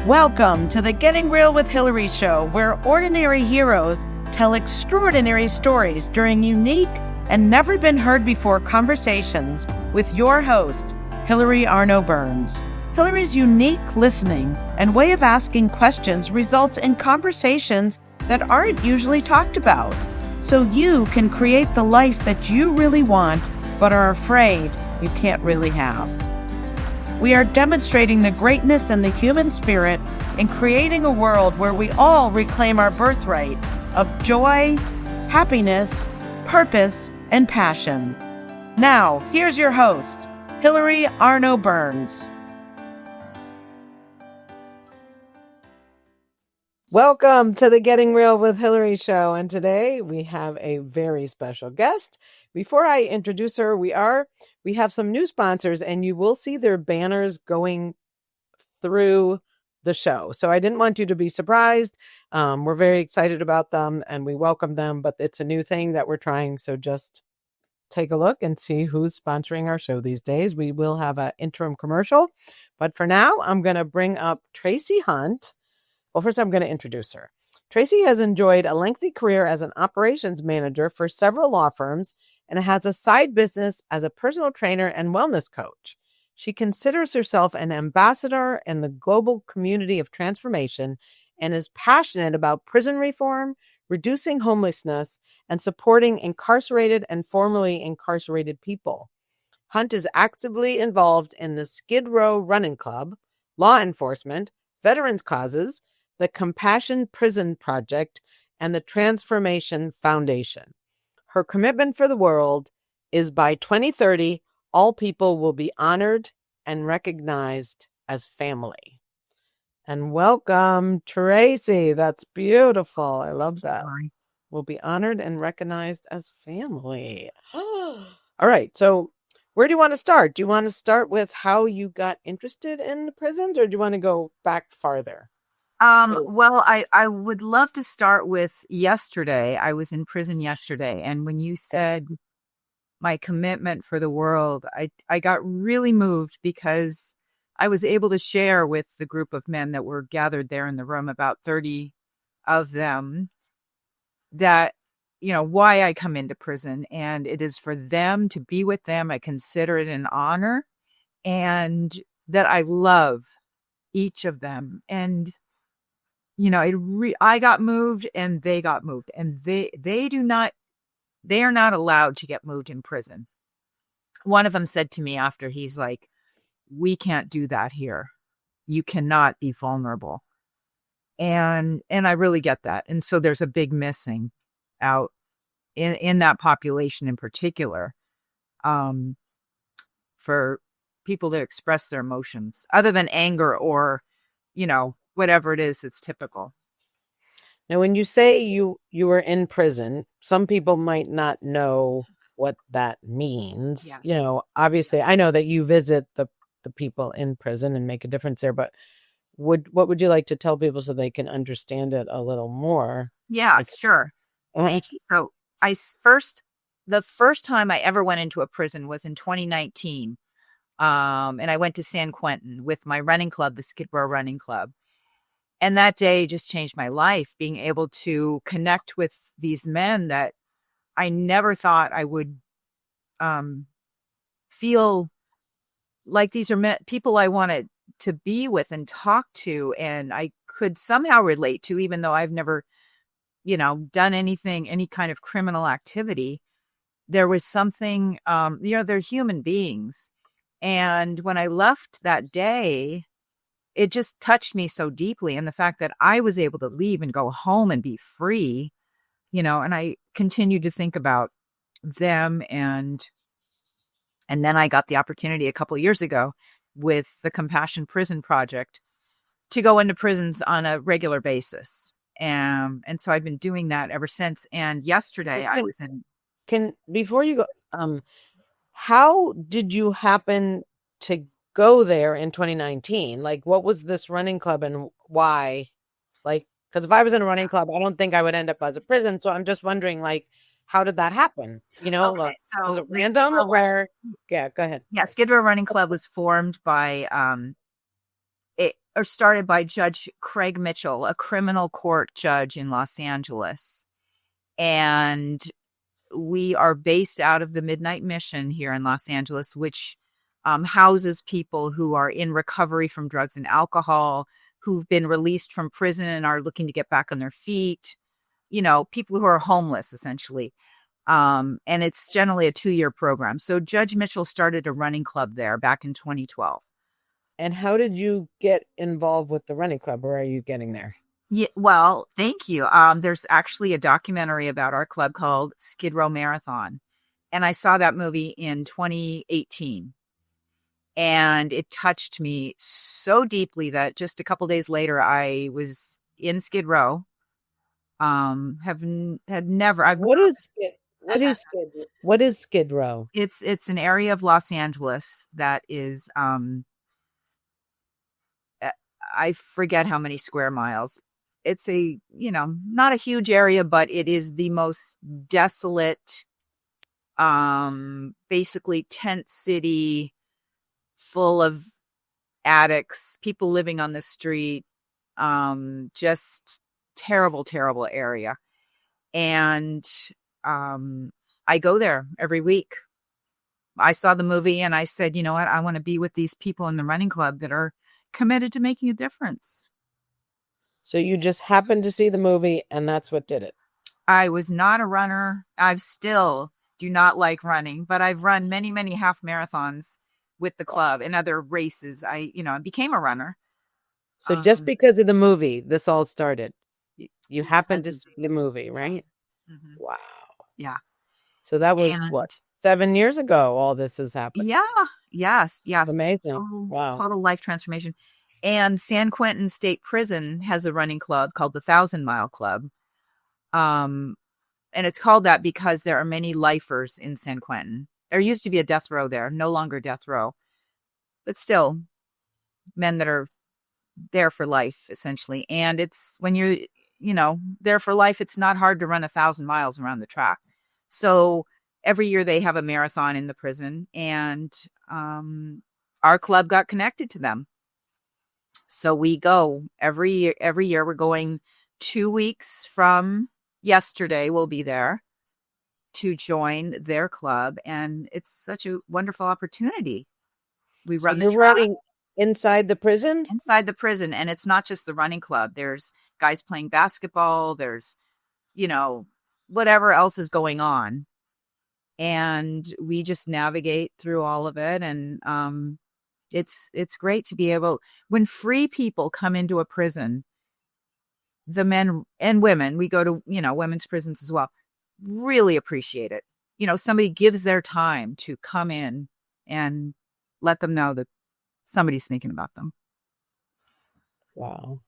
Welcome to the Getting Real with Hilary show, where ordinary heroes tell extraordinary stories during unique and never been heard before conversations with your host, Hilary Arno Burns. Hilary's unique listening and way of asking questions results in conversations that aren't usually talked about, so you can create the life that you really want but are afraid you can't really have. We are demonstrating the greatness in the human spirit and creating a world where we all reclaim our birthright of joy, happiness, purpose, and passion. Now, here's your host, Hilary Arno Burns. Welcome to the Getting Real with Hilary show, and today we have a very special guest. Before I introduce her, we have some new sponsors, and you will see their banners going through the show. So I didn't want you to be surprised. We're very excited about them, and we welcome them, but it's a new thing that we're trying. So just take a look and see who's sponsoring our show these days. We will have an interim commercial, but for now, I'm going to bring up Tracy Hunt. Well, first, I'm going to introduce her. Tracy has enjoyed a lengthy career as an operations manager for several law firms and has a side business as a personal trainer and wellness coach. She considers herself an ambassador in the global community of transformation and is passionate about prison reform, reducing homelessness, and supporting incarcerated and formerly incarcerated people. Hunt is actively involved in the Skid Row Running Club, law enforcement, veterans causes, the Compassion Prison Project, and the Transformation Foundation. Her commitment for the world is by 2030, all people will be honored and recognized as family. And welcome, Tracy. That's beautiful. I love that. Will be honored and recognized as family. All right. So where do you want to start? Do you want to start with how you got interested in the prisons, or do you want to go back farther? Well, I would love to start with yesterday. I was in prison yesterday, and when you said my commitment for the world, I got really moved because I was able to share with the group of men that were gathered there in the room, about 30 of them, that, you know, why I come into prison, and it is for them, to be with them. I consider it an honor, and that I love each of them. And you know, I got moved and they got moved, and they are not allowed to get moved in prison. One of them said to me after, he's like, we can't do that here. You cannot be vulnerable. And I really get that. And so there's a big missing out in that population in particular, for people to express their emotions other than anger or, you know, whatever it is that's typical. Now, when you say you were in prison, some people might not know what that means. Yes. You know, obviously, I know that you visit the people in prison and make a difference there, but what would you like to tell people so they can understand it a little more? Yeah, sure. So the first time I ever went into a prison was in 2019. And I went to San Quentin with my running club, the Skid Row Running Club. And that day just changed my life, being able to connect with these men that I never thought I would feel like these are people I wanted to be with and talk to, and I could somehow relate to, even though I've never, you know, done anything, any kind of criminal activity. There was something, you know, they're human beings. And when I left that day, it just touched me so deeply. And the fact that I was able to leave and go home and be free, you know, and I continued to think about them. And then I got the opportunity a couple of years ago with the Compassion Prison Project to go into prisons on a regular basis. And so I've been doing that ever since. And yesterday I was in. Before you go, how did you happen to go there in 2019? Like, what was this running club and why? Like, because if I was in a running club, I don't think I would end up as a prison. So I'm just wondering, like, how did that happen? You know, okay, so was it random or where? Yeah, go ahead. Yeah, Skid Row Running Club was formed by are started by Judge Craig Mitchell, a criminal court judge in Los Angeles. And we are based out of the Midnight Mission here in Los Angeles, which houses people who are in recovery from drugs and alcohol, who've been released from prison and are looking to get back on their feet, people who are homeless, essentially. And it's generally a 2-year program. So Judge Mitchell started a running club there back in 2012. And how did you get involved with the running club? Where are you getting there? Yeah, well, thank you. There's actually a documentary about our club called Skid Row Marathon. And I saw that movie in 2018. And it touched me so deeply that just a couple days later, I was in Skid Row. Had never. What is Skid Row? It's an area of Los Angeles that is I forget how many square miles. It's not a huge area, but it is the most desolate, basically tent city, full of addicts, people living on the street, just terrible, terrible area. And I go there every week. I saw the movie and I said, you know what? I want to be with these people in the running club that are committed to making a difference. So you just happened to see the movie and that's what did it. I was not a runner. I still do not like running, but I've run many, many half marathons with the club and other races. I became a runner. So just because of the movie, this all started. You happened to see the movie, right? Mm-hmm. Wow. Yeah. So that was 7 years ago, all this has happened. Yeah. Yes. Amazing. Total life transformation. And San Quentin State Prison has a running club called the 1,000 Mile Club. And it's called that because there are many lifers in San Quentin. There used to be a death row there, no longer death row, but still men that are there for life, essentially. And it's when you're, there for life, it's not hard to run 1,000 miles around the track. So every year they have a marathon in the prison, and our club got connected to them. So we go every year. Every year we're going 2 weeks from yesterday. We'll be there to join their club, and it's such a wonderful opportunity. We run the track running inside the prison? Inside the prison, and it's not just the running club. There's guys playing basketball. There's, whatever else is going on. And we just navigate through all of it. And it's great to be able, when free people come into a prison, the men and women, we go to, women's prisons as well, really appreciate it. Somebody gives their time to come in and let them know that somebody's thinking about them. Wow.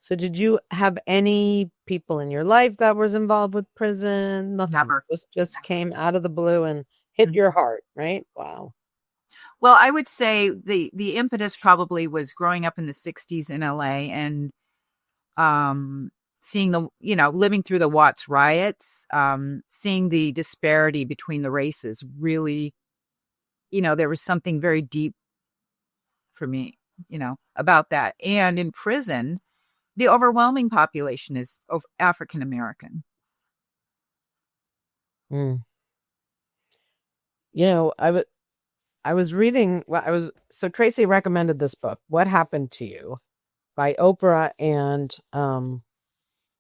So did you have any people in your life that was involved with prison? Nothing. Never. This just came out of the blue and hit your heart, right? Wow. Well, I would say the impetus probably was growing up in the 60s in LA and seeing living through the Watts riots, seeing the disparity between the races really, there was something very deep for me, about that. And in prison, the overwhelming population is African American. I was reading. So Tracy recommended this book, "What Happened to You," by Oprah and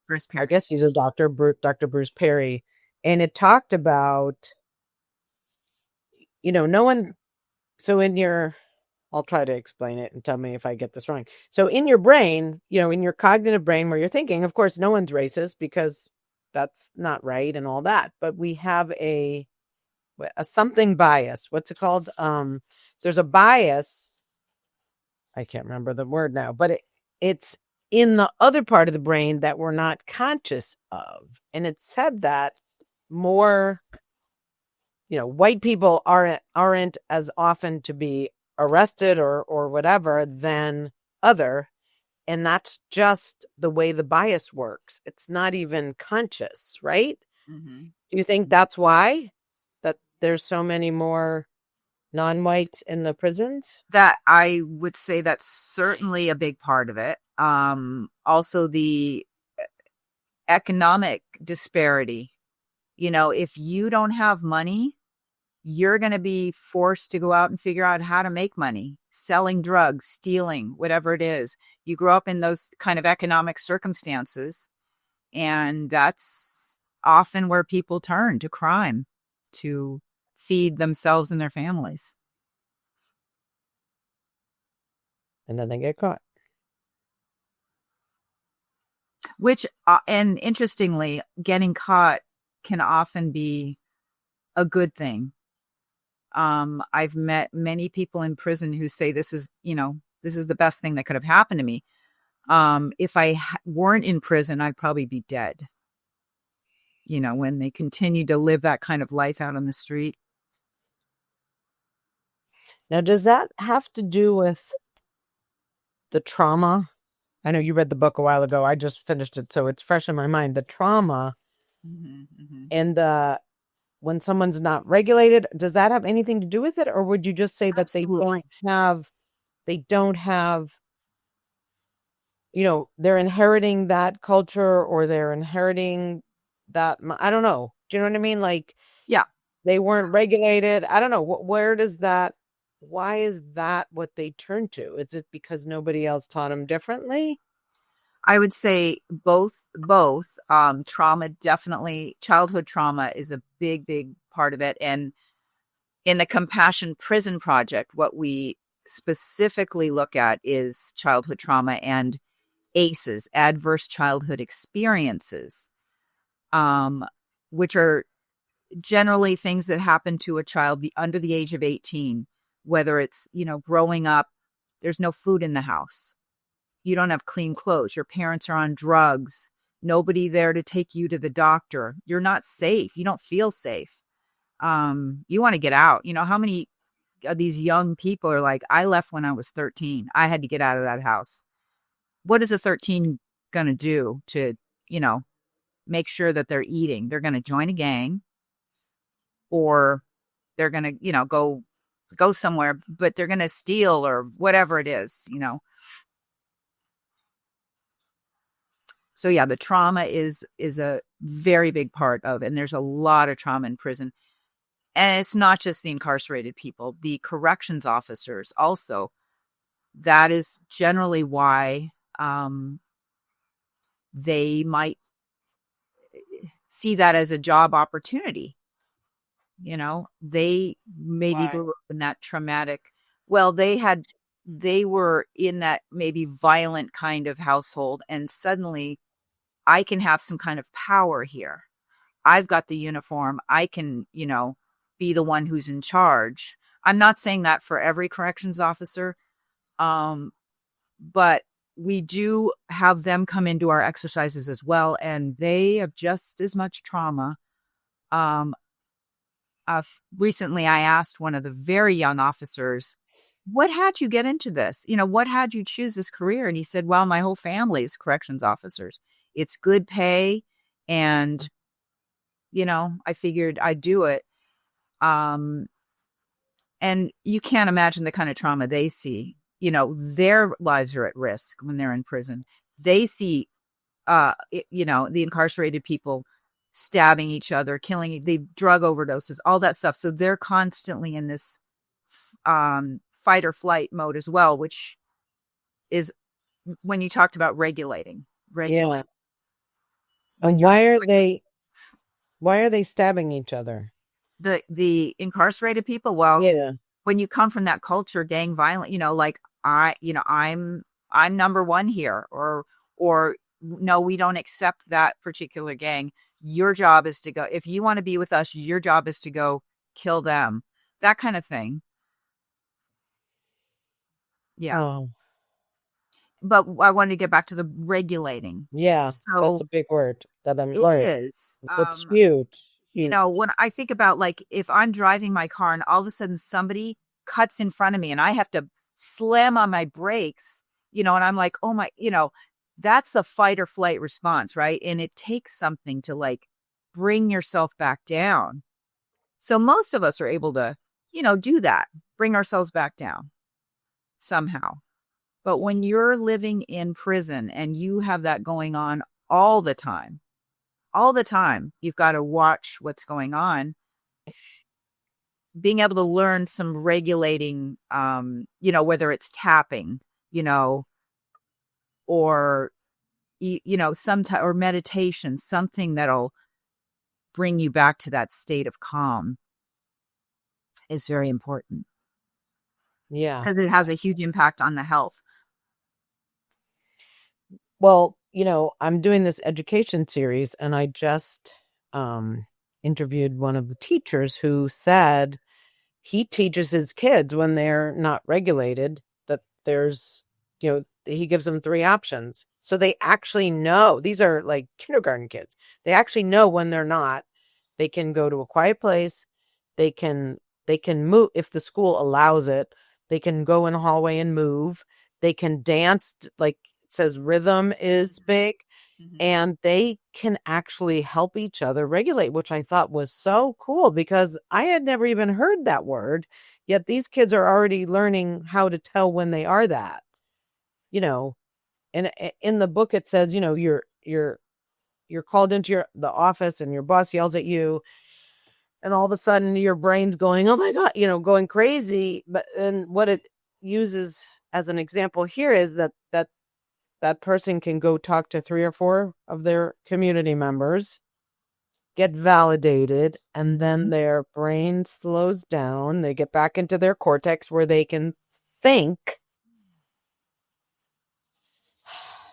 Bruce Perry. I guess he's a doctor, Dr. Bruce Perry, and it talked about, no one. So I'll try to explain it and tell me if I get this wrong. So in your brain, in your cognitive brain where you're thinking, of course, no one's racist because that's not right and all that. But we have a something bias. What's it called? There's a bias. I can't remember the word now, but it's in the other part of the brain that we're not conscious of. And it said that more, white people aren't as often to be arrested or whatever than other. And that's just the way the bias works. It's not even conscious, right? Mm-hmm. Do you think that's why that there's so many more non-white in the prisons? That I would say that's certainly a big part of it. Also the economic disparity. If you don't have money, you're going to be forced to go out and figure out how to make money, selling drugs, stealing, whatever it is. You grow up in those kind of economic circumstances, and that's often where people turn to crime to feed themselves and their families. And then they get caught. Which, and interestingly, getting caught can often be a good thing. I've met many people in prison who say this is the best thing that could have happened to me. If I weren't in prison, I'd probably be dead. When they continue to live that kind of life out on the street. Now, does that have to do with the trauma? I know you read the book a while ago. I just finished it, so it's fresh in my mind. The trauma and when someone's not regulated, does that have anything to do with it? Or would you just say that Absolutely. they don't have, they're inheriting that culture, or they're inheriting that, I don't know. Do you know what I mean? Like, yeah, they weren't regulated. I don't know. Why is that what they turn to? Is it because nobody else taught them differently? I would say both. Trauma, definitely. Childhood trauma is a big, big part of it. And in the Compassion Prison Project, what we specifically look at is childhood trauma and ACEs, adverse childhood experiences, which are generally things that happen to a child under the age of 18, whether it's, growing up, there's no food in the house. You don't have clean clothes. Your parents are on drugs. Nobody there to take you to the doctor. You're not safe. You don't feel safe. You want to get out. How many of these young people are like, I left when I was 13. I had to get out of that house. What is a 13 going to do to, make sure that they're eating? They're going to join a gang, or they're going to, go somewhere, but they're going to steal or whatever it is, So yeah, the trauma is a very big part of, and there's a lot of trauma in prison. And it's not just the incarcerated people, the corrections officers also. That is generally why they might see that as a job opportunity. They maybe grew up in that traumatic. Well, they were in that maybe violent kind of household, and suddenly I can have some kind of power here. I've got the uniform. I can, be the one who's in charge. I'm not saying that for every corrections officer, but we do have them come into our exercises as well, and they have just as much trauma. Recently, I asked one of the very young officers, what had you get into this? What had you choose this career? And he said, well, my whole family is corrections officers. It's good pay. And, I figured I'd do it. And you can't imagine the kind of trauma they see. Their lives are at risk when they're in prison. They see, the incarcerated people stabbing each other, killing, the drug overdoses, all that stuff. So they're constantly in this fight or flight mode as well, which is when you talked about regulating. Yeah. And why are they stabbing each other? The incarcerated people? Well, yeah. When you come from that culture, gang violent, like I'm number one here, or no, we don't accept that particular gang. Your job is to go, if you want to be with us, your job is to go kill them. That kind of thing. Yeah. Oh. But I wanted to get back to the regulating. Yeah, so that's a big word that I'm it learning. Is. It's huge. When I think about, like, if I'm driving my car and all of a sudden somebody cuts in front of me and I have to slam on my brakes, and I'm like, oh my, that's a fight or flight response, right? And it takes something to, like, bring yourself back down. So most of us are able to, do that. bring ourselves back down somehow. But when you're living in prison and you have that going on all the time, you've got to watch what's going on. Being able to learn some regulating, whether it's tapping, or, or meditation, something that'll bring you back to that state of calm is very important. Yeah. Because it has a huge impact on the health. Well, I'm doing this education series, and I just interviewed one of the teachers who said he teaches his kids when they're not regulated that there's, he gives them 3 options. So they actually know, these are like kindergarten kids. They actually know when they're not. They can go to a quiet place. They can move if the school allows it. They can go in the hallway and move. They can dance, like it says rhythm is big. Mm-hmm. And they can actually help each other regulate, which I thought was so cool because I had never even heard that word. Yet these kids are already learning how to tell when they are that. And in the book it says, you're called into the office and your boss yells at you, and all of a sudden your brain's going, oh my God, going crazy. But and what it uses as an example here is that person can go talk to 3 or 4 of their community members, get validated, and then their brain slows down. They get back into their cortex where they can think,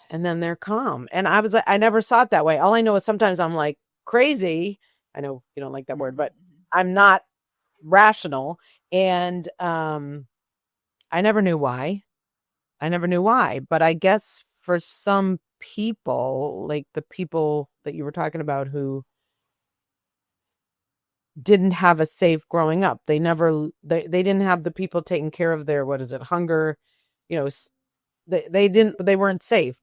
and then they're calm. And I never saw it that way. All I know is sometimes I'm like crazy. I know you don't like that word, but I'm not rational. And I never knew why. But I guess for some people, like the people that you were talking about who didn't have a safe growing up, they didn't have the people taking care of their, hunger, they weren't safe.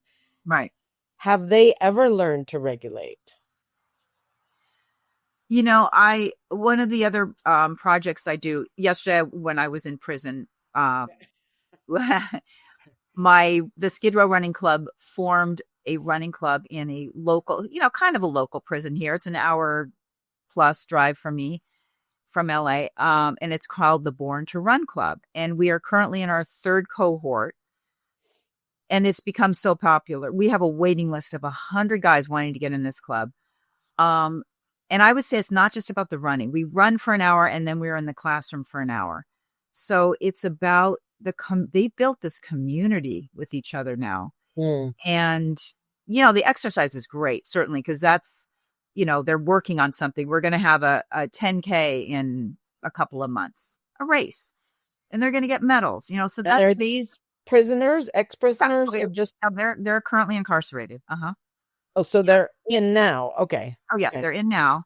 Right. Have they ever learned to regulate? One of the other projects I do yesterday when I was in prison, the Skid Row Running Club formed a running club in a local, kind of a local prison here. It's an hour plus drive from me, from LA. And it's called the Born to Run Club. And we are currently in our 3rd cohort. And it's become so popular. We have a waiting list of 100 guys wanting to get in this club. And I would say it's not just about the running. We run for an hour and then we're in the classroom for an hour. So it's about they built this community with each other now. And, the exercise is great, certainly, because that's, they're working on something. We're going to have a 10K in a couple of months, a race, and they're going to get medals, so that's. Are these prisoners, ex-prisoners, or just. They're currently incarcerated. Uh-huh. Oh, so they're in now. Okay. Oh, yes, okay. They're in now.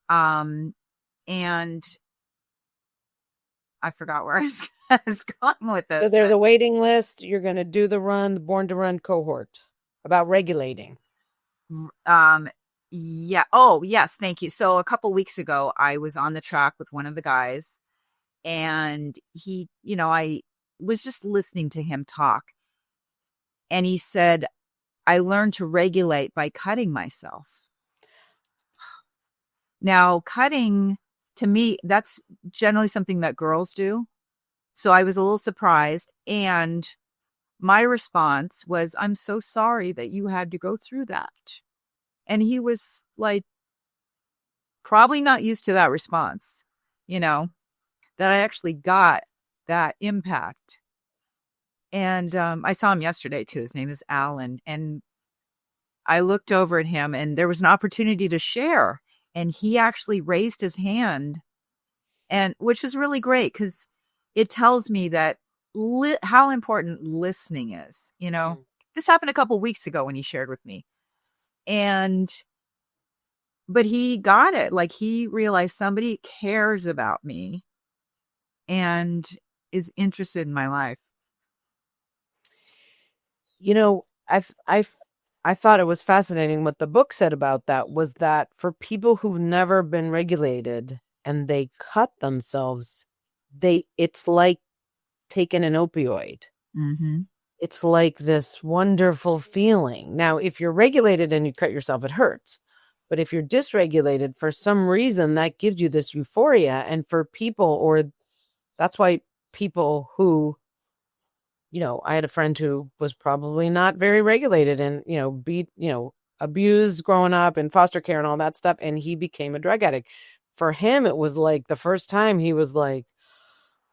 And I forgot where I was going with this. So there's a waiting list. You're going to do the Born to Run cohort about regulating. Yeah. Oh, yes. Thank you. So a couple weeks ago, I was on the track with one of the guys, and he, I was just listening to him talk, and he said, I learned to regulate by cutting myself. Now, cutting, to me, that's generally something that girls do. So I was a little surprised. And my response was, I'm so sorry that you had to go through that. And he was like, probably not used to that response, that I actually got that impact. And I saw him yesterday too. His name is Alan. And I looked over at him and there was an opportunity to share. And he actually raised his hand, and which was really great because it tells me that how important listening is. This happened a couple of weeks ago when he shared with me, but he got it. Like, he realized somebody cares about me and is interested in my life. I thought it was fascinating what the book said about that was that for people who've never been regulated and they cut themselves, it's like taking an opioid. Mm-hmm. It's like this wonderful feeling. Now, if you're regulated and you cut yourself, it hurts. But if you're dysregulated, for some reason, that gives you this euphoria. And for people, or that's why people who, I had a friend who was probably not very regulated and, abused growing up in foster care and all that stuff. And he became a drug addict. For him, it was like the first time he was like,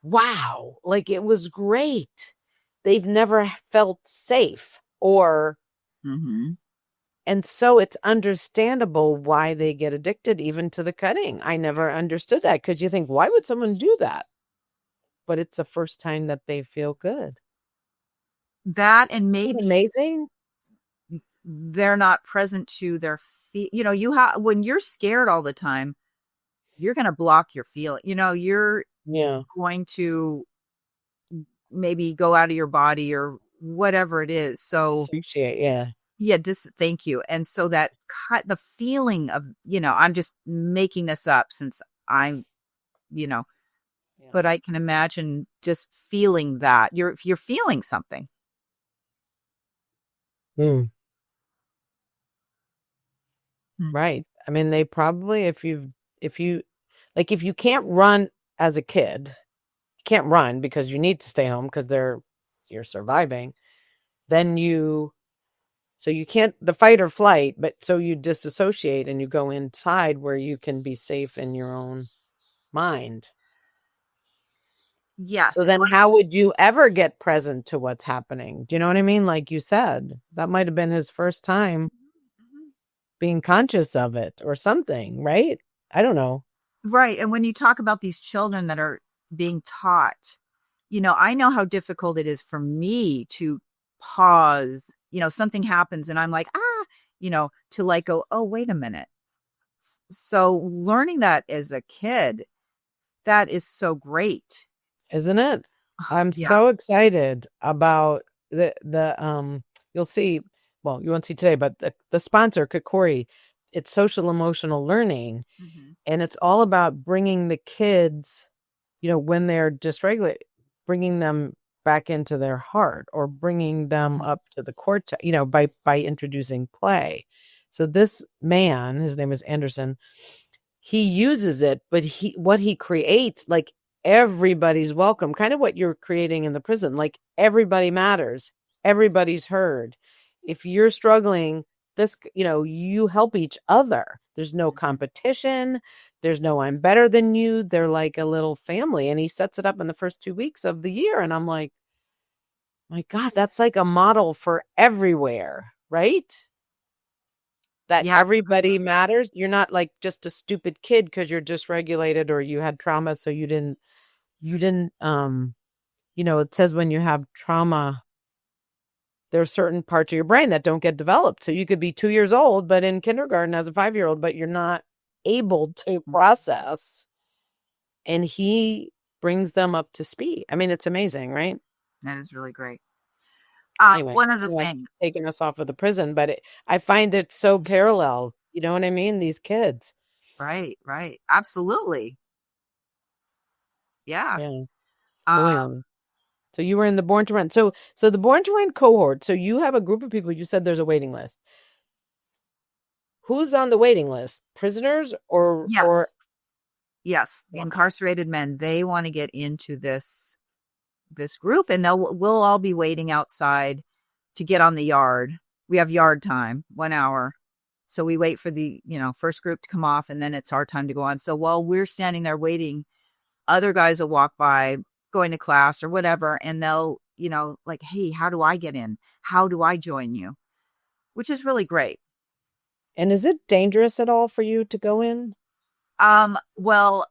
wow, like it was great. They've never felt safe Mm-hmm. and so it's understandable why they get addicted even to the cutting. I never understood that because you think, why would someone do that? But it's the first time that they feel good. That, and Isn't it maybe amazing? they're not present to their feet. You have, when you're scared all the time, you're going to block your feeling. You're Yeah. going to maybe go out of your body or whatever it is. So Appreciate, yeah. yeah, thank you. And so that the feeling of, I'm just making this up since I'm, Yeah. but I can imagine just feeling that you're feeling something. Mm. Hmm. Right. I mean, they probably, if you can't run as a kid, you can't run because you need to stay home because you're surviving. Then so you can't, the fight or flight, but so you disassociate and you go inside where you can be safe in your own mind. Yes. So then how would you ever get present to what's happening? Do you know what I mean? Like you said, that might have been his first time being conscious of it or something, right? I don't know. Right. And when you talk about these children that are being taught, I know how difficult it is for me to pause, something happens and I'm like, to like go, oh, wait a minute. So learning that as a kid, that is so great. Isn't it? I'm Yeah. so excited about you'll see, well, you won't see today, but the sponsor, Kokori, it's social emotional learning. Mm-hmm. And it's all about bringing the kids, when they're dysregulated, bringing them back into their heart or bringing them up to the cortex, by introducing play. So this man, his name is Anderson, he uses it, but what he creates, like everybody's welcome, kind of what you're creating in the prison, like everybody matters, everybody's heard. If you're struggling, you help each other. There's no competition. There's no I'm better than you. They're like a little family. And he sets it up in the first 2 weeks of the year. And I'm like, my God, that's like a model for everywhere, right? That Yeah. everybody matters. You're not like just a stupid kid because you're dysregulated or you had trauma. So you didn't, it says when you have trauma, there's certain parts of your brain that don't get developed. So you could be 2 years old, but in kindergarten as a 5-year-old, but you're not able to process. And he brings them up to speed. I mean, it's amazing, right? That is really great. Anyway, One of the things, taking us off of the prison, but I find it so parallel. You know what I mean? These kids. right. Absolutely. Yeah. Yeah. Uh, So you were in the Born to Run. So the Born to Run cohort. So you have a group of people. You said there's a waiting list. Who's on the waiting list? Prisoners or yes, the incarcerated men, they want to get into this group, and we'll all be waiting outside to get on the yard. We have yard time, 1 hour. So we wait for the, first group to come off, and then it's our time to go on. So while we're standing there waiting, other guys will walk by going to class or whatever, and they'll, like, hey, how do I get in? How do I join you? Which is really great. And is it dangerous at all for you to go in? Well,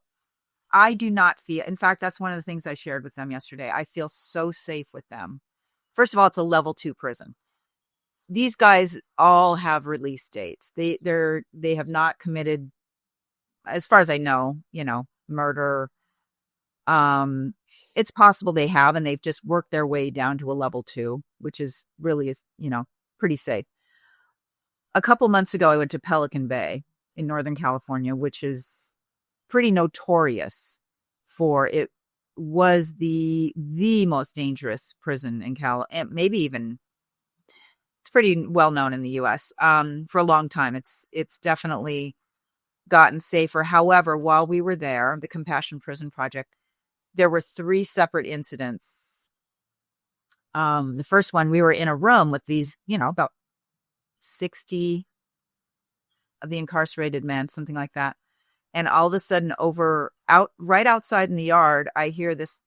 I do not feel, in fact, that's one of the things I shared with them yesterday. I feel so safe with them. First of all, it's a level 2 prison. These guys all have release dates. They have not committed, as far as I know, murder. It's possible they have, and they've just worked their way down to a level 2, which is really pretty safe. A couple months ago, I went to Pelican Bay in Northern California, which is pretty notorious for it was the most dangerous prison in and maybe even, it's pretty well known in the US. For a long time. It's definitely gotten safer. However, while we were there, the Compassion Prison Project, there were 3 separate incidents. The first one, we were in a room with these, about 60 of the incarcerated men, something like that. And all of a sudden right outside in the yard, I hear this,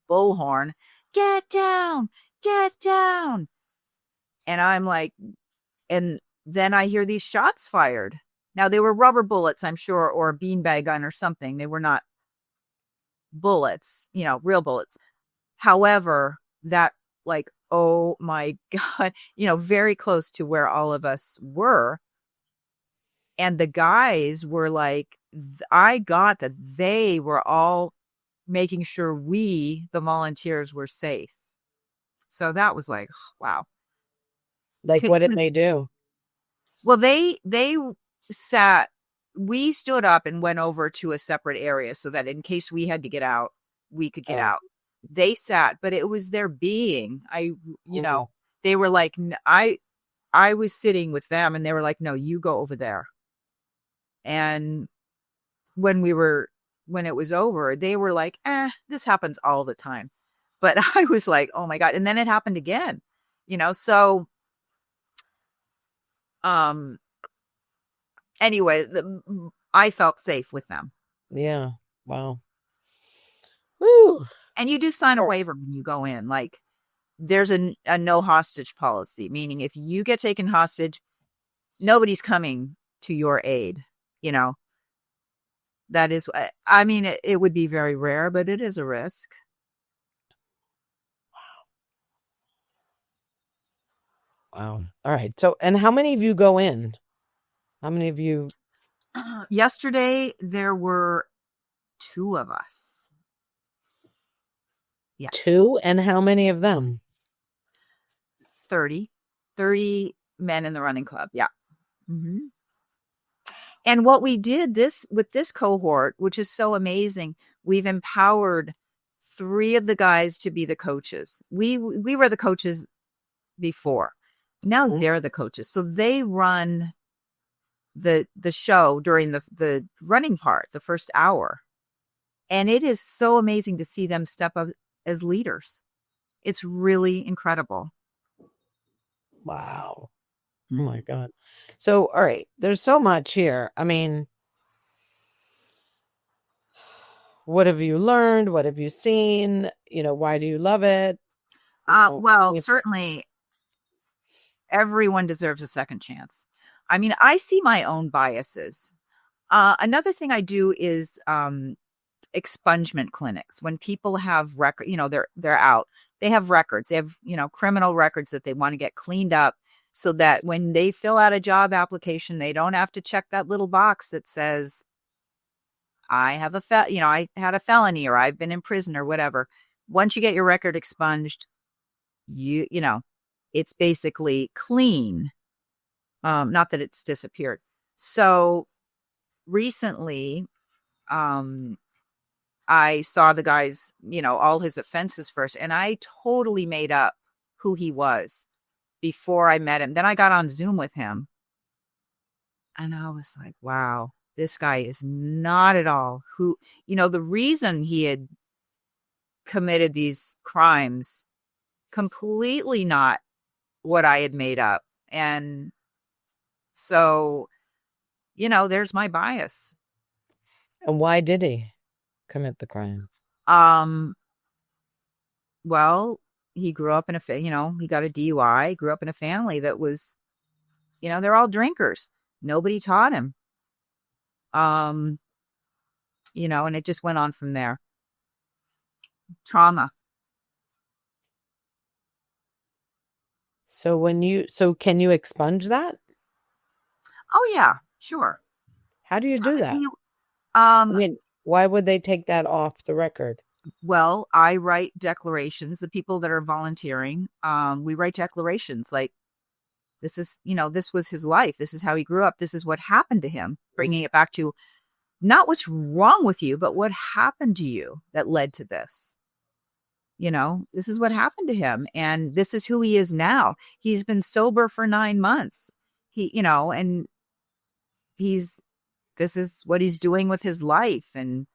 bullhorn, get down, get down. And I'm like, and then I hear these shots fired. Now they were rubber bullets, I'm sure, or a beanbag gun or something. They were not bullets, real bullets. However, that oh my God, very close to where all of us were. And the guys were like, I got that they were all making sure we, the volunteers, were safe. So that was like, wow. Like, what did they do? Well, they we stood up and went over to a separate area so that in case we had to get out, we could get out. They sat, but it was their being. They were like, I was sitting with them and they were like, no, you go over there. And when it was over, they were like, this happens all the time. But I was like, oh my God. And then it happened again, so, anyway, I felt safe with them. Yeah. Wow. Woo. And you do sign a waiver when you go in. Like, there's a no hostage policy, meaning if you get taken hostage, nobody's coming to your aid. That is, I mean, it would be very rare, but it is a risk. Wow. All right. So, and how many of you go in? How many of you? Yesterday, there were 2 of us. Yeah. 2? And how many of them? 30 men in the running club. Yeah. Mm-hmm. And what we did with this cohort, which is so amazing, we've empowered 3 of the guys to be the coaches. We were the coaches before. Now they're the coaches. So they run the show during the running part, the first hour. And it is so amazing to see them step up as leaders. It's really incredible. Wow. Oh my God. So, all right, there's so much here. I mean, what have you learned? What have you seen? Why do you love it? Well, certainly everyone deserves a second chance. I mean, I see my own biases. Another thing I do is expungement clinics. When people have record, they're out. They have records. They have, criminal records that they want to get cleaned up, so that when they fill out a job application, they don't have to check that little box that says, I have I had a felony, or I've been in prison, or whatever. Once you get your record expunged, it's basically clean. Not that it's disappeared. So recently, I saw the guy's, all his offenses first, and I totally made up who he was before I met him. Then I got on Zoom with him, and I was like, wow, this guy is not at all who, the reason he had committed these crimes, completely not what I had made up. And so, there's my bias. And why did he commit the crime? Well, he grew up in he got a DUI, grew up in a family that was, they're all drinkers. Nobody taught him. And it just went on from there. Trauma. So can you expunge that? Oh yeah, sure. How do you do that? I mean, why would they take that off the record? Well, I write declarations. The people that are volunteering, we write declarations like, this is, this was his life. This is how he grew up. This is what happened to him. Bringing it back to not what's wrong with you, but what happened to you that led to this. This is what happened to him, and this is who he is now. He's been sober for 9 months. And this is what he's doing with his life and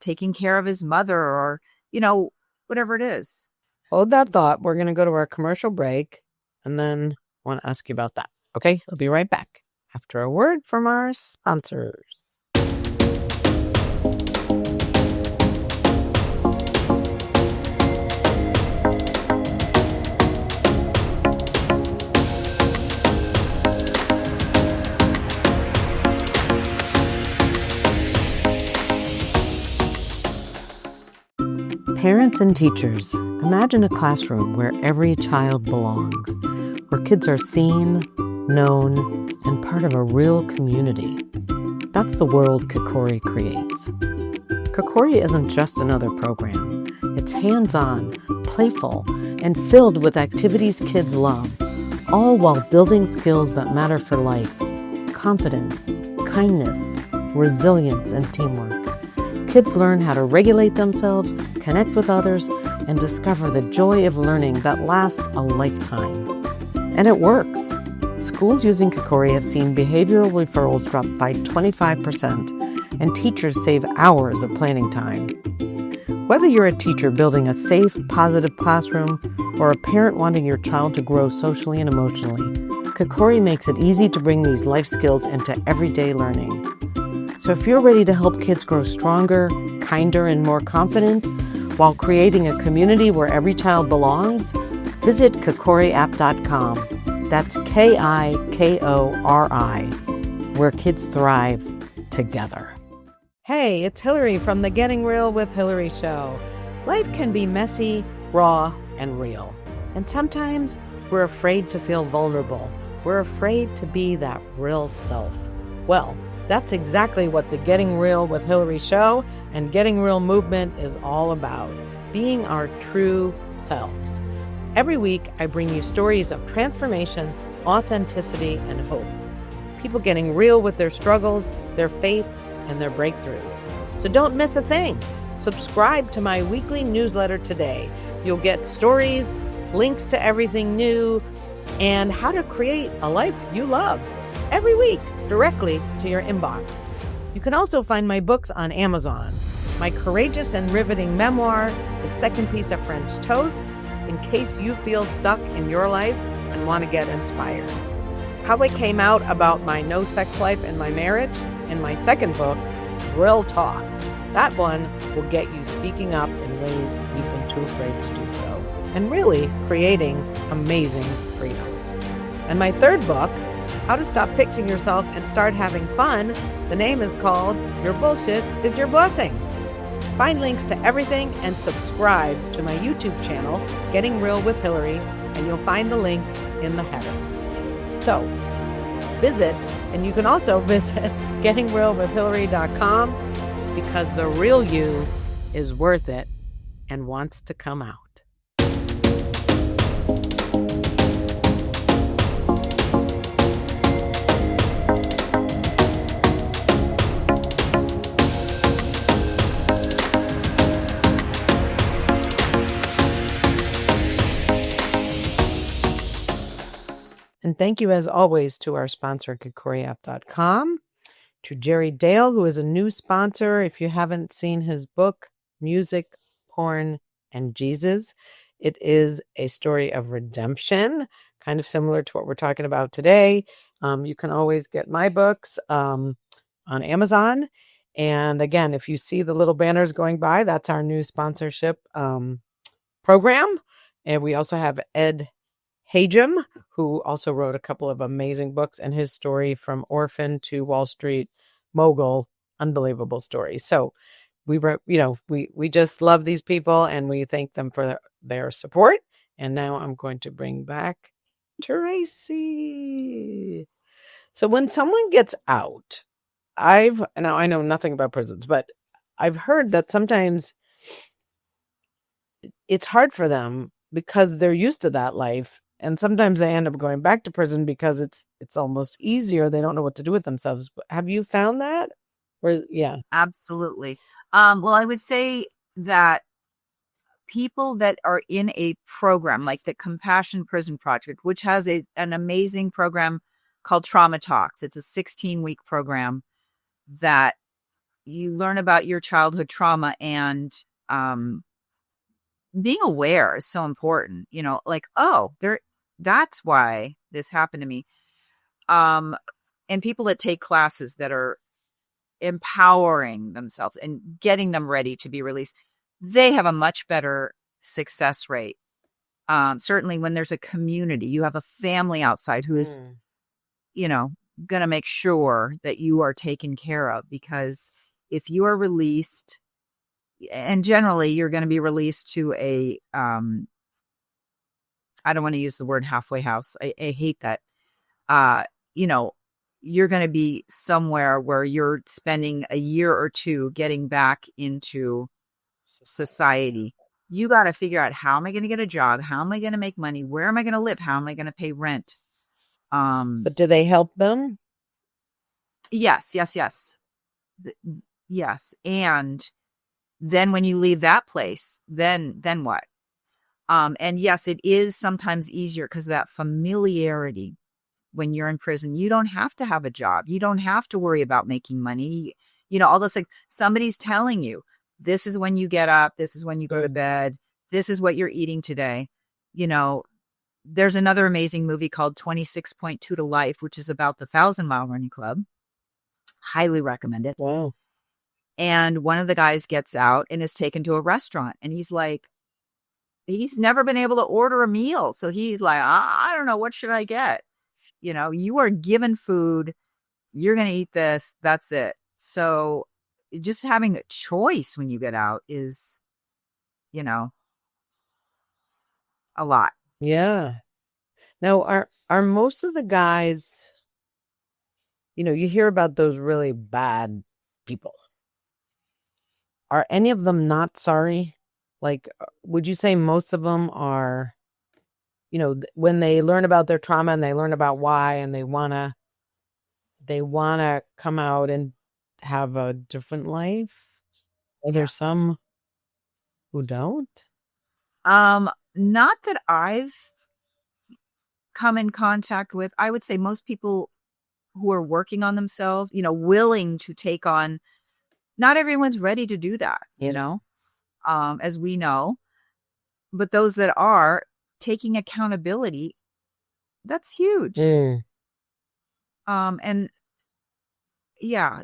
taking care of his mother, or, whatever it is. Hold that thought. We're going to go to our commercial break, and then I want to ask you about that. Okay, I'll be right back after a word from our sponsors. Parents and teachers, imagine a classroom where every child belongs, where kids are seen, known, and part of a real community. That's the world Kokori creates. Kokori isn't just another program. It's hands-on, playful, and filled with activities kids love, all while building skills that matter for life: confidence, kindness, resilience, and teamwork. Kids learn how to regulate themselves, connect with others, and discover the joy of learning that lasts a lifetime. And it works. Schools using Kokori have seen behavioral referrals drop by 25%, and teachers save hours of planning time. Whether you're a teacher building a safe, positive classroom, or a parent wanting your child to grow socially and emotionally, Kokori makes it easy to bring these life skills into everyday learning. So if you're ready to help kids grow stronger, kinder, and more confident, while creating a community where every child belongs, visit kokoriapp.com. That's KIKORI, where kids thrive together. Hey, it's Hilary from the Getting Real with Hilary show. Life can be messy, raw, and real. And sometimes we're afraid to feel vulnerable. We're afraid to be that real self. Well, that's exactly what the Getting Real with Hilary show and Getting Real movement is all about, being our true selves. Every week, I bring you stories of transformation, authenticity, and hope. People getting real with their struggles, their faith, and their breakthroughs. So don't miss a thing. Subscribe to my weekly newsletter today. You'll get stories, links to everything new, and how to create a life you love every week directly to your inbox. You can also find my books on Amazon. My courageous and riveting memoir, The Second Piece of French Toast, in case you feel stuck in your life and want to get inspired. How I came out about my no sex life in my marriage, in my second book, Real Talk. That one will get you speaking up in ways you've been too afraid to do so, and really creating amazing freedom. And my third book, How to Stop Fixing Yourself and Start Having Fun, the name is called Your Bullshit is Your Blessing. Find links to everything and subscribe to my YouTube channel, Getting Real with Hilary, and you'll find the links in the header. So visit, and you can also visit gettingrealwithhilary.com, because the real you is worth it and wants to come out. And thank you, as always, to our sponsor, kokoriapp.com, to Jerry Dale, who is a new sponsor. If you haven't seen his book, Music, Porn, and Jesus, it is a story of redemption, kind of similar to what we're talking about today. You can always get my books on Amazon. And again, if you see the little banners going by, that's our new sponsorship program. And we also have Ed Hajim, who also wrote a couple of amazing books, and his story from orphan to Wall Street mogul, unbelievable story. So we wrote, we just love these people, and we thank them for their support. And now I'm going to bring back Tracy. So when someone gets out, I know nothing about prisons, but I've heard that sometimes it's hard for them because they're used to that life. And sometimes they end up going back to prison because it's almost easier. They don't know what to do with themselves. Have you found that? Yeah. Absolutely. Well, I would say that people that are in a program like the Compassion Prison Project, which has an amazing program called Trauma Talks. It's a 16-week program that you learn about your childhood trauma, and being aware is so important. Like, oh, that's why this happened to me. And people that take classes that are empowering themselves and getting them ready to be released, they have a much better success rate. Certainly when there's a community, you have a family outside who is, going to make sure that you are taken care of, because if you are released, and generally you're going to be released to a, I don't want to use the word halfway house. I hate that. You're going to be somewhere where you're spending a year or two getting back into society. You got to figure out, how am I going to get a job? How am I going to make money? Where am I going to live? How am I going to pay rent? But do they help them? Yes. Yes. And then when you leave that place, then what? And yes, it is sometimes easier because of that familiarity. When you're in prison, you don't have to have a job. You don't have to worry about making money. All those things. Somebody's telling you, this is when you get up. This is when you go to bed. This is what you're eating today. There's another amazing movie called 26.2 to Life, which is about the 1,000-mile running club. Highly recommend it. Wow. And one of the guys gets out and is taken to a restaurant, and he's like, he's never been able to order a meal. So he's like, I don't know, what should I get? You are given food, you're going to eat this, that's it. So just having a choice when you get out is, a lot. Yeah. Now, are most of the guys, you hear about those really bad people. Are any of them not sorry? Like, would you say most of them are, when they learn about their trauma and they learn about why, and they want to come out and have a different life? Are there some who don't? Not that I've come in contact with. I would say most people who are working on themselves, willing to take on, not everyone's ready to do that, as we know, but those that are taking accountability, that's huge. And yeah,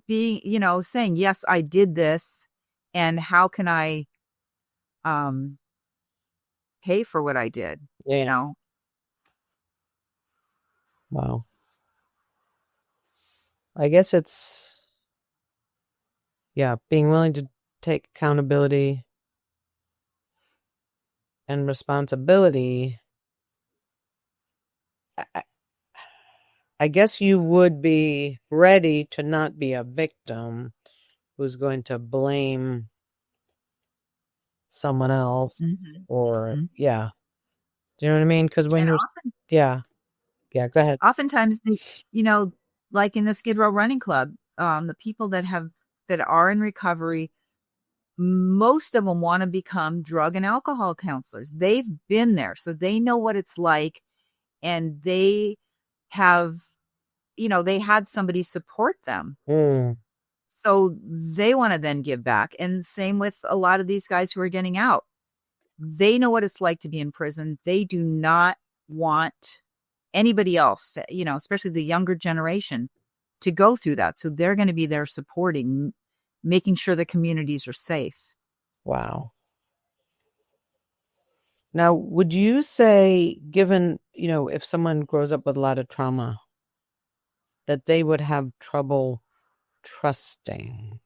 being, saying, yes, I did this, and how can I pay for what I did? Wow. I guess it's, being willing to take accountability and responsibility. I guess you would be ready to not be a victim who's going to blame someone else, or do you know what I mean? Because when you're go ahead. Oftentimes, like in the Skid Row Running Club, the people that are in recovery, most of them want to become drug and alcohol counselors. They've been there, so they know what it's like, and they have, they had somebody support them. So they want to then give back. And same with a lot of these guys who are getting out. They know what it's like to be in prison. They do not want anybody else to, especially the younger generation, to go through that. So they're going to be there supporting, making sure the communities are safe. Wow. Now, would you say, given, if someone grows up with a lot of trauma, that they would have trouble trusting?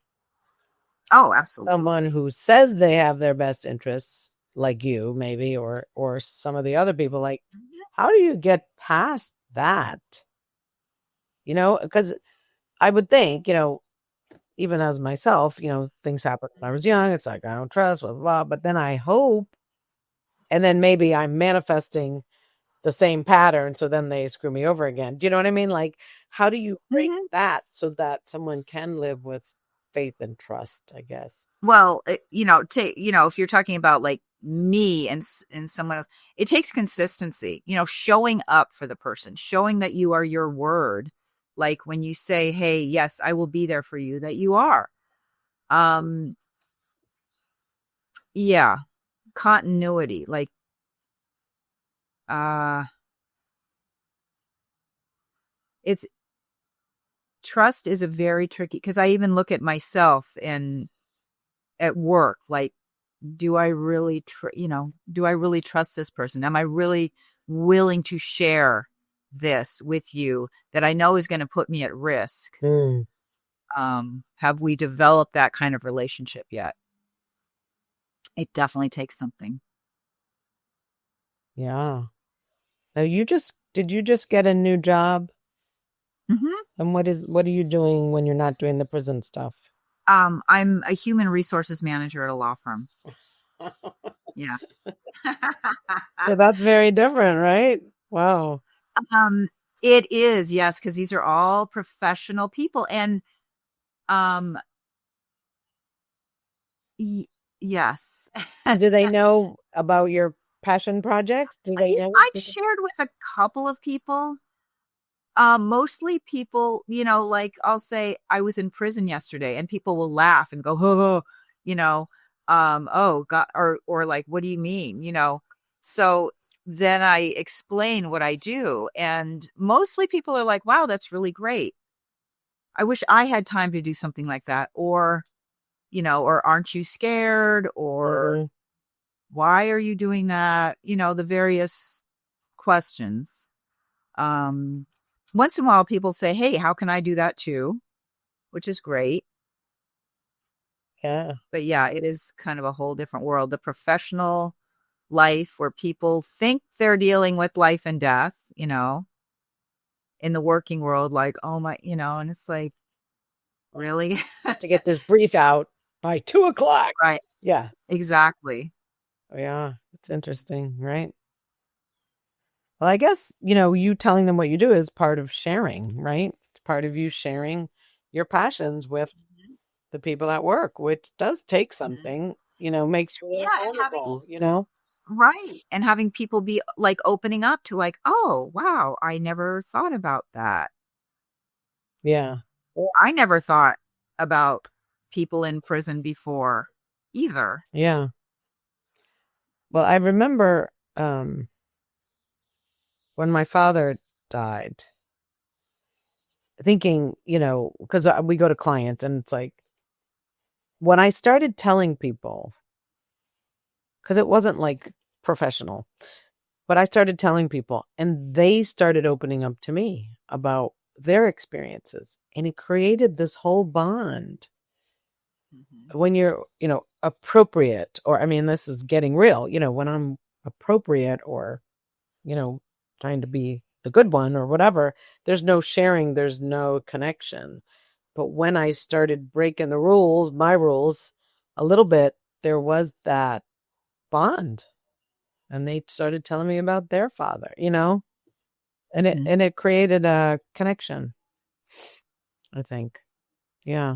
Oh, absolutely. Someone who says they have their best interests, like you, maybe, or some of the other people, like, how do you get past that? Because I would think, even as myself, things happened when I was young. It's like, I don't trust, blah, blah, blah. But then I hope, and then maybe I'm manifesting the same pattern, so then they screw me over again. Do you know what I mean? Like, how do you break that so that someone can live with faith and trust, I guess? Well, if you're talking about like me and someone else, it takes consistency, showing up for the person, showing that you are your word. Like when you say, hey, yes, I will be there for you, that you are. Yeah. Continuity. Like, it's trust is a very tricky, because I even look at myself and at work, like, do I really, do I really trust this person? Am I really willing to share this with you that I know is going to put me at risk? Have we developed that kind of relationship yet? It definitely takes something. Yeah. Now did you just get a new job? And what are you doing when you're not doing the prison stuff? I'm a human resources manager at a law firm. Yeah. So that's very different, right? Wow. It is, yes, because these are all professional people. And yes. Do they know about your passion projects? Do they know? I've shared with a couple of people. Mostly people, like I'll say I was in prison yesterday, and people will laugh and go, oh, oh God, or like, what do you mean? So then I explain what I do, and mostly people are like, wow, that's really great. I wish I had time to do something like that. Or, or aren't you scared? Or why are you doing that? The various questions. Once in a while people say, hey, how can I do that too? Which is great. Yeah. But yeah, it is kind of a whole different world. The professional life where people think they're dealing with life and death, in the working world, like, oh my, and it's like, really? To get this brief out by 2:00. Right. Yeah. Exactly. Oh, yeah. It's interesting, right? Well, I guess, you telling them what you do is part of sharing, right? It's part of you sharing your passions with the people at work, which does take something, makes you vulnerable. Right. And having people be like opening up to like, oh, wow, I never thought about that. Yeah. I never thought about people in prison before either. Yeah. Well, I remember when my father died, thinking, because we go to clients and it's like, when I started telling people, because it wasn't like professional, but I started telling people and they started opening up to me about their experiences, and it created this whole bond. When you're, appropriate, or, I mean, this is getting real, when I'm appropriate, or, trying to be the good one or whatever, there's no sharing, there's no connection. But when I started breaking my rules a little bit, there was that bond, and they started telling me about their father, and it created a connection, I think. Yeah.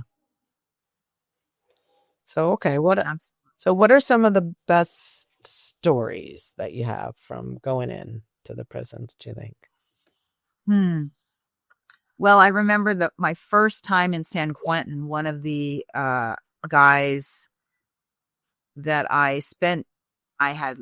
So, okay, what are some of the best stories that you have from going in to the prisons, do you think? Well, I remember my first time in San Quentin, one of the guys that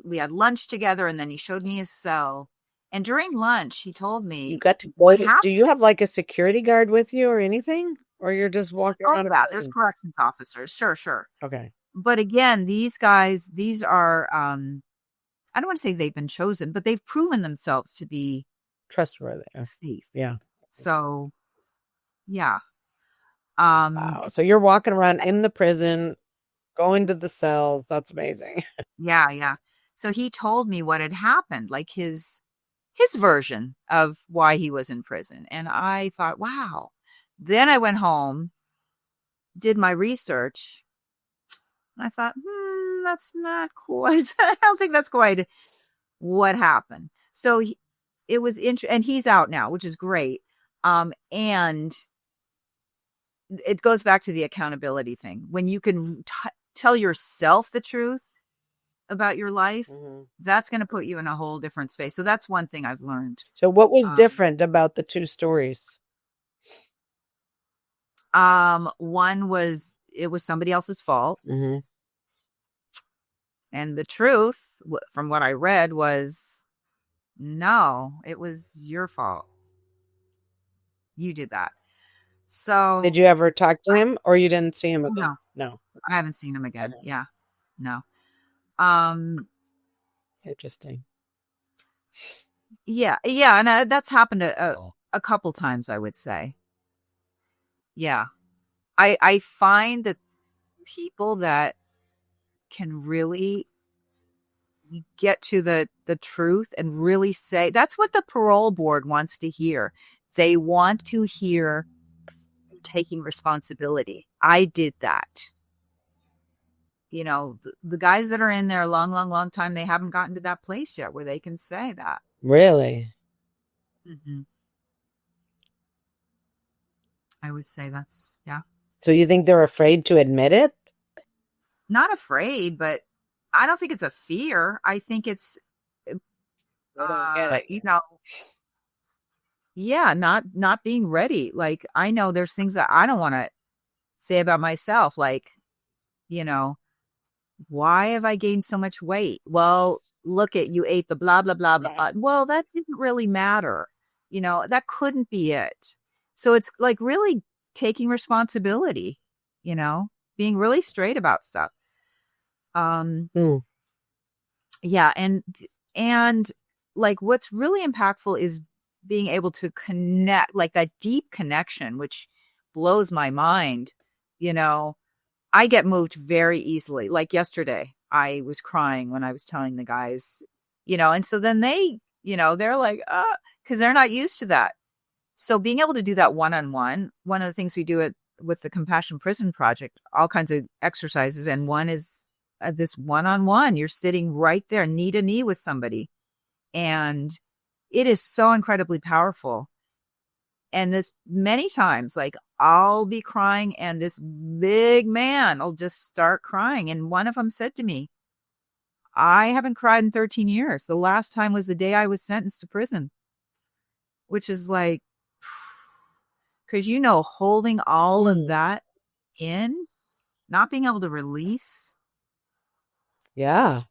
we had lunch together, and then he showed me his cell. And during lunch, he told me, you got to do you have like a security guard with you or anything? Or you're just walking around? Yeah, there's corrections officers. Sure. Okay. But again, these guys, these are, I don't want to say they've been chosen, but they've proven themselves to be trustworthy, safe. Yeah. So, yeah. Wow. So you're walking around in the prison, going to the cells. That's amazing. Yeah. So he told me what had happened, like his version of why he was in prison. And I thought, wow. Then I went home, did my research, and I thought, that's not cool. I don't think that's quite what happened. So it was interesting, and he's out now, which is great. And it goes back to the accountability thing. When you can tell yourself the truth about your life, that's going to put you in a whole different space. So that's one thing I've learned. So what was different about the two stories? One was, it was somebody else's fault. And the truth, from what I read, was, no, it was your fault. You did that. So did you ever talk to him, or you didn't see him again? No. I haven't seen him again. Okay. Yeah. No. Interesting. Yeah. And that's happened a couple times, I would say. Yeah. I find that people that can really get to the truth and really say, that's what the parole board wants to hear. They want to hear taking responsibility. I did that. You know, the guys that are in there a long time, they haven't gotten to that place yet where they can say that. Really? I would say that's, yeah. So you think they're afraid to admit it? Not afraid, but I don't think it's a fear. I think it's, you know, yeah, not being ready. Like, I know there's things that I don't want to say about myself. Like, you know, why have I gained so much weight? Well, look at, you ate the blah, blah, blah, blah. Well, that didn't really matter. You know, that couldn't be it. So it's like really taking responsibility, you know, being really straight about stuff. Yeah. And like, what's really impactful is being able to connect, like that deep connection, which blows my mind. You know, I get moved very easily. Like yesterday, I was crying when I was telling the guys, you know, and so then they, you know, they're like, because they're not used to that. So being able to do that one-on-one, one of the things we do with the Compassion Prison Project, all kinds of exercises. And one is this one-on-one. You're sitting right there, knee to knee with somebody. And it is so incredibly powerful. And this many times, like, I'll be crying and this big man will just start crying. And one of them said to me, I haven't cried in 13 years. The last time was the day I was sentenced to prison, which is like, because, you know, holding all of that in, not being able to release. Yeah.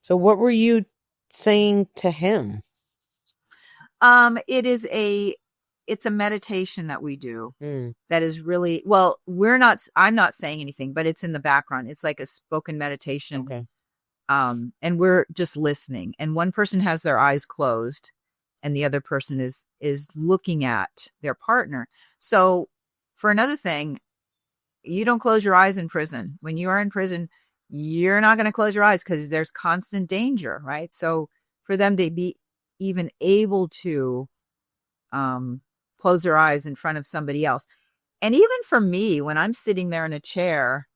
So what were you saying to him? It's a meditation that we do that is really, well, I'm not saying anything, but it's in the background. It's like a spoken meditation. Okay. And we're just listening, and one person has their eyes closed and the other person is looking at their partner. So for another thing, you don't close your eyes in prison. When you are in prison, you're not going to close your eyes because there's constant danger, right? So for them to be even able to close their eyes in front of somebody else. And even for me, when I'm sitting there in a chair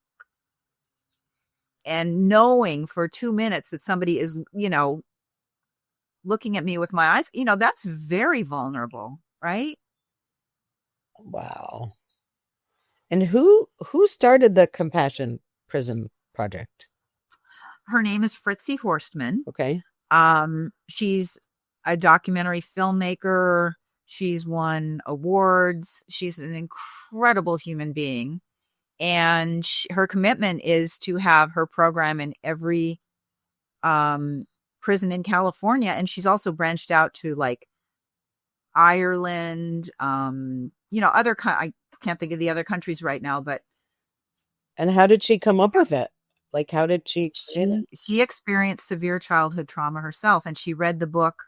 and knowing for 2 minutes that somebody is, you know, looking at me with my eyes, you know, that's very vulnerable, right? Wow. And who started the Compassion Prison Project? Her name is Fritzy Horstman. Okay. She's a documentary filmmaker. She's won awards. She's an incredible human being. And her commitment is to have her program in every prison in California. And she's also branched out to like Ireland, you know, I can't think of the other countries right now, but. And how did she come up with it? Like, how did she? She experienced severe childhood trauma herself, and she read the book,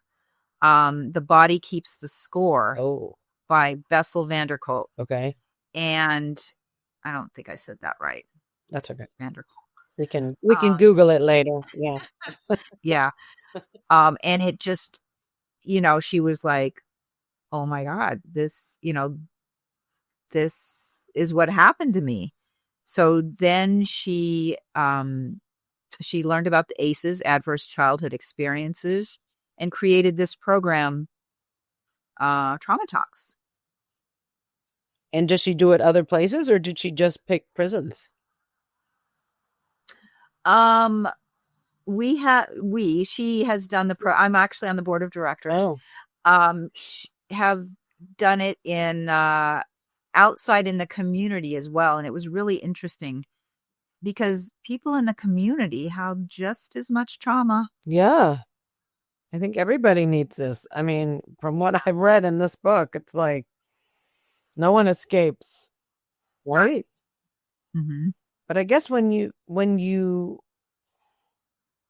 The Body Keeps the Score by Bessel van der Kolk. Okay. And I don't think I said that right. That's okay. Van der Kolk. We can Google it later. Yeah. Yeah. And it just, you know, she was like, oh my God, this, you know, this is what happened to me. So then she learned about the ACEs, adverse childhood experiences, and created this program, Trauma Talks. And does she do it other places, or did she just pick prisons? She has done I'm actually on the board of directors. Oh. Have done it in outside in the community as well, and it was really interesting because people in the community have just as much trauma. Yeah. I think everybody needs this. I mean, from what I've read in this book, it's like no one escapes, right? Mm-hmm. But I guess when you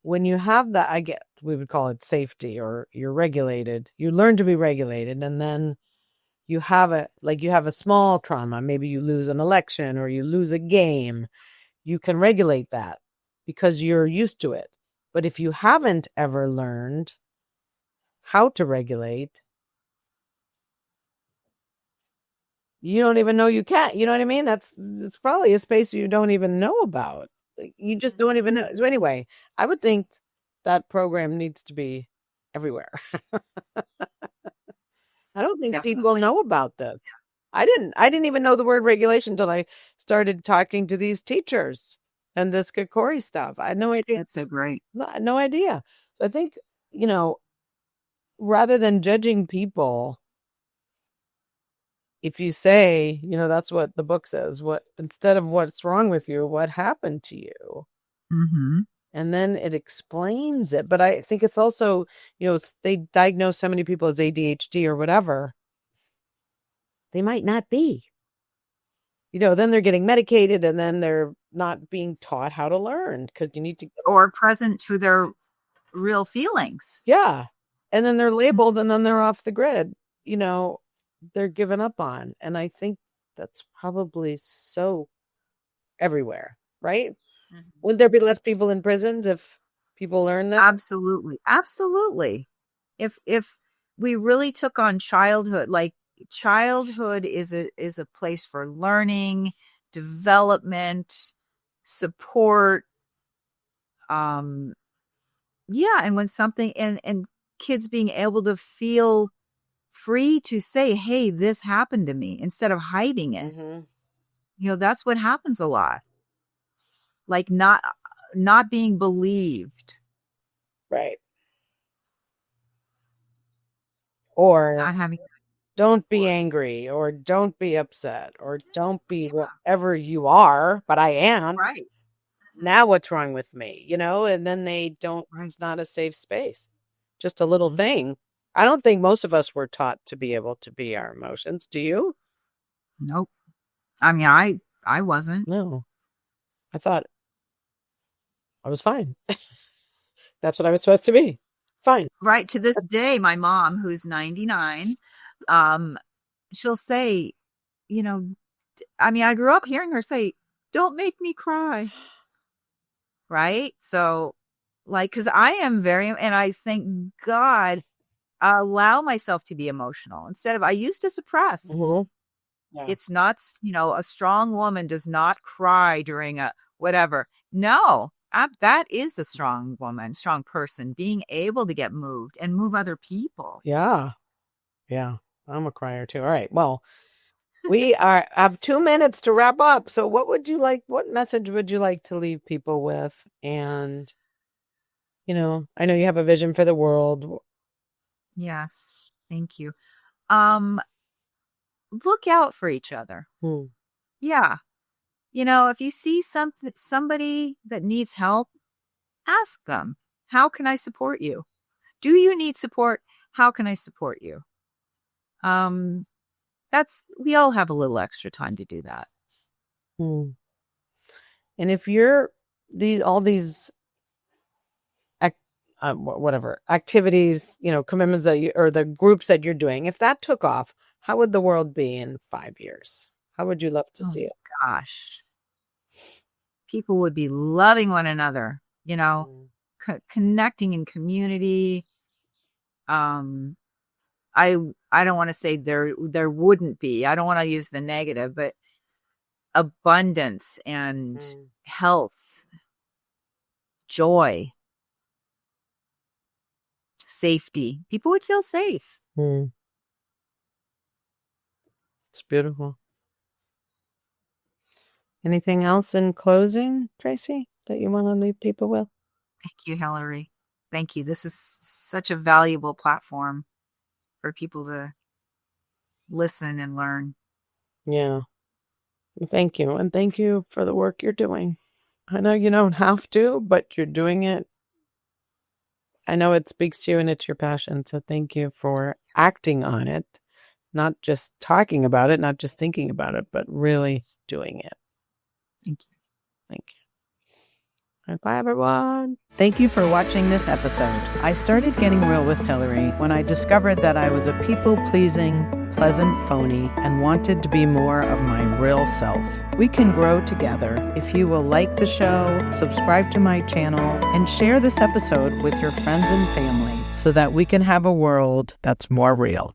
have that, we would call it safety, or you're regulated. You learn to be regulated, and then you have a small trauma. Maybe you lose an election or you lose a game. You can regulate that because you're used to it. But if you haven't ever learned how to regulate, you don't even know you can't. You know what I mean? It's probably a space you don't even know about. You just don't even know. So anyway, I would think that program needs to be everywhere. I don't think people know about this. I didn't even know the word regulation until I started talking to these teachers and this Kokori stuff. I had no idea. That's so great. No idea. So I think, rather than judging people, if you say, that's what the book says, instead of what's wrong with you, what happened to you? Mm-hmm. And then it explains it. But I think it's also, they diagnose so many people as ADHD or whatever. They might not be. Then they're getting medicated, and then they're not being taught how to learn because you need to. Or present to their real feelings. Yeah. And then they're labeled, and then they're off the grid. They're given up on. And I think that's probably so everywhere, right? Mm-hmm. Wouldn't there be less people in prisons if people learn that? Absolutely. Absolutely. If we really took on childhood, like childhood is a place for learning, development, support. Yeah. And when something and kids being able to feel free to say, hey, this happened to me, instead of hiding it. Mm-hmm. That's what happens a lot. Like not being believed. Right. Or not having. Don't be angry, or don't be upset, or don't be whatever you are, but I am. Right. Now what's wrong with me? And then they don't, it's not a safe space. Just a little thing. I don't think most of us were taught to be able to be our emotions. Do you? Nope. I mean, I wasn't. No. I thought I was fine. That's what I was supposed to be. Fine. Right. To this day, my mom, who's 99, she'll say, I mean, I grew up hearing her say, don't make me cry. Right. So because I am and I thank God, I allow myself to be emotional instead of, I used to suppress. Mm-hmm. Yeah. It's not, a strong woman does not cry during a whatever. No, that is a strong woman, strong person, being able to get moved and move other people. Yeah. Yeah. I'm a crier too. All right. Well, we have 2 minutes to wrap up. So what message would you like to leave people with? And, I know you have a vision for the world. Yes. Thank you. Look out for each other. Yeah. If you see somebody that needs help, ask them, how can I support you? Do you need support? How can I support you? We all have a little extra time to do that. And if you're all these whatever activities, commitments or the groups that you're doing, if that took off, how would the world be in 5 years? How would you love to see it? Gosh, people would be loving one another, connecting in community. I don't want to say there wouldn't be. I don't want to use the negative, but abundance and health, joy, safety. People would feel safe. It's beautiful. Anything else in closing, Tracy, that you want to leave people with? Thank you, Hilary. Thank you. This is such a valuable platform for people to listen and learn. Yeah. Thank you. And thank you for the work you're doing. I know you don't have to, but you're doing it. I know it speaks to you and it's your passion. So thank you for acting on it, not just talking about it, not just thinking about it, but really doing it. Thank you. Thank you. Bye, everyone. Thank you for watching this episode. I started getting real with Hilary when I discovered that I was a people-pleasing, pleasant phony and wanted to be more of my real self. We can grow together if you will like the show, subscribe to my channel, and share this episode with your friends and family so that we can have a world that's more real.